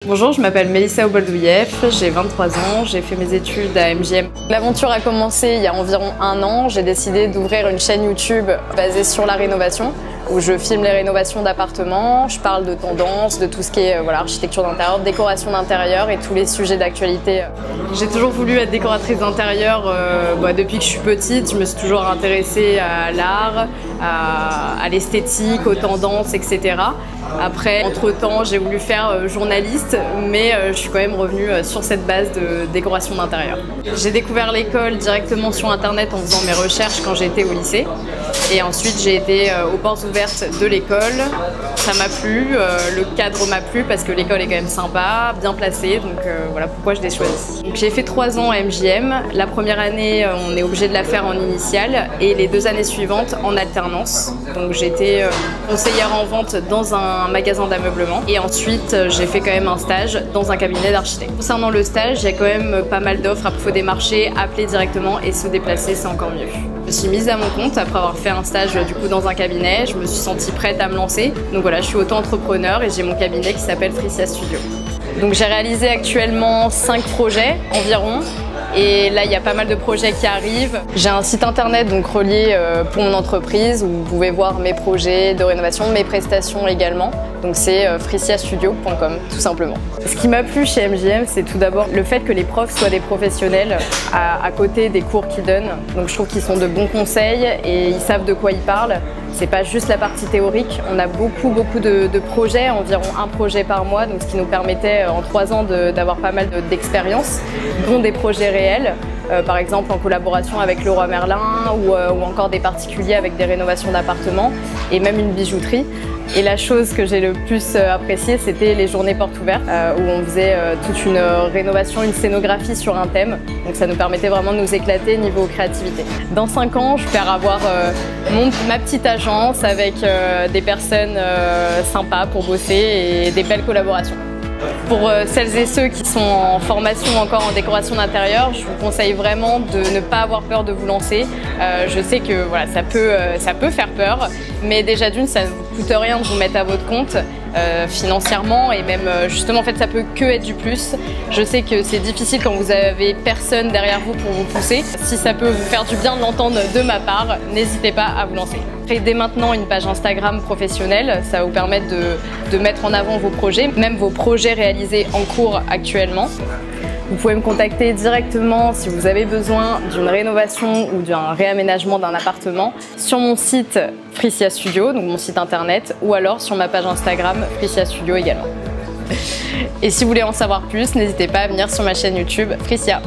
Bonjour, je m'appelle Mélissa Oboldouieff, j'ai 23 ans, j'ai fait mes études à MGM. L'aventure a commencé il y a environ 1 an, j'ai décidé d'ouvrir une chaîne YouTube basée sur la rénovation, où je filme les rénovations d'appartements, je parle de tendances, de tout ce qui est architecture d'intérieur, décoration d'intérieur et tous les sujets d'actualité. J'ai toujours voulu être décoratrice d'intérieur depuis que je suis petite, je me suis toujours intéressée à l'art, à l'esthétique, aux tendances, etc. Après, entre-temps, j'ai voulu faire journaliste, mais je suis quand même revenue sur cette base de décoration d'intérieur. J'ai découvert l'école directement sur Internet en faisant mes recherches quand j'étais au lycée. Et ensuite, j'ai été aux portes ouvertes de l'école. Ça m'a plu, le cadre m'a plu parce que l'école est quand même sympa, bien placée, donc voilà pourquoi je l'ai choisi. J'ai fait 3 ans à MJM. La première année, on est obligé de la faire en initiale et les 2 années suivantes en alternance. Donc j'étais conseillère en vente dans un magasin d'ameublement et ensuite j'ai fait quand même un stage dans un cabinet d'architecte. Concernant le stage, il y a quand même pas mal d'offres, après il faut démarcher, appeler directement et se déplacer, c'est encore mieux. Je me suis mise à mon compte après avoir fait un stage dans un cabinet, je me suis sentie prête à me lancer. Donc voilà, je suis auto-entrepreneur et j'ai mon cabinet qui s'appelle Frisia Studio. Donc j'ai réalisé actuellement 5 projets environ. Et là, il y a pas mal de projets qui arrivent. J'ai un site internet donc relié pour mon entreprise où vous pouvez voir mes projets de rénovation, mes prestations également. Donc c'est frisiastudio.com tout simplement. Ce qui m'a plu chez MJM, c'est tout d'abord le fait que les profs soient des professionnels à côté des cours qu'ils donnent. Donc je trouve qu'ils sont de bons conseils et ils savent de quoi ils parlent. C'est pas juste la partie théorique, on a beaucoup de projets, environ 1 projet par mois, donc ce qui nous permettait en 3 ans d'avoir pas mal d'expériences, dont des projets réels, par exemple en collaboration avec Leroy Merlin ou encore des particuliers avec des rénovations d'appartements et même une bijouterie. Et la chose que j'ai le plus appréciée, c'était les journées portes ouvertes, où on faisait toute une rénovation, une scénographie sur un thème. Donc ça nous permettait vraiment de nous éclater niveau créativité. Dans 5 ans, je vais avoir ma petite agence avec des personnes sympas pour bosser et des belles collaborations. Pour celles et ceux qui sont en formation ou encore en décoration d'intérieur, je vous conseille vraiment de ne pas avoir peur de vous lancer. Je sais que voilà, ça peut faire peur, mais déjà d'une, ça ne vous coûte rien de vous mettre à votre compte financièrement et même justement en fait ça peut que être du plus. Je sais que c'est difficile quand vous avez personne derrière vous pour vous pousser. Si ça peut vous faire du bien de l'entendre de ma part, n'hésitez pas à vous lancer. Créez dès maintenant une page Instagram professionnelle, ça va vous permettre de mettre en avant vos projets, même vos projets réalisés en cours actuellement. Vous pouvez me contacter directement si vous avez besoin d'une rénovation ou d'un réaménagement d'un appartement sur mon site Frisia Studio, donc mon site internet, ou alors sur ma page Instagram Frisia Studio également. Et si vous voulez en savoir plus, n'hésitez pas à venir sur ma chaîne YouTube Frisia.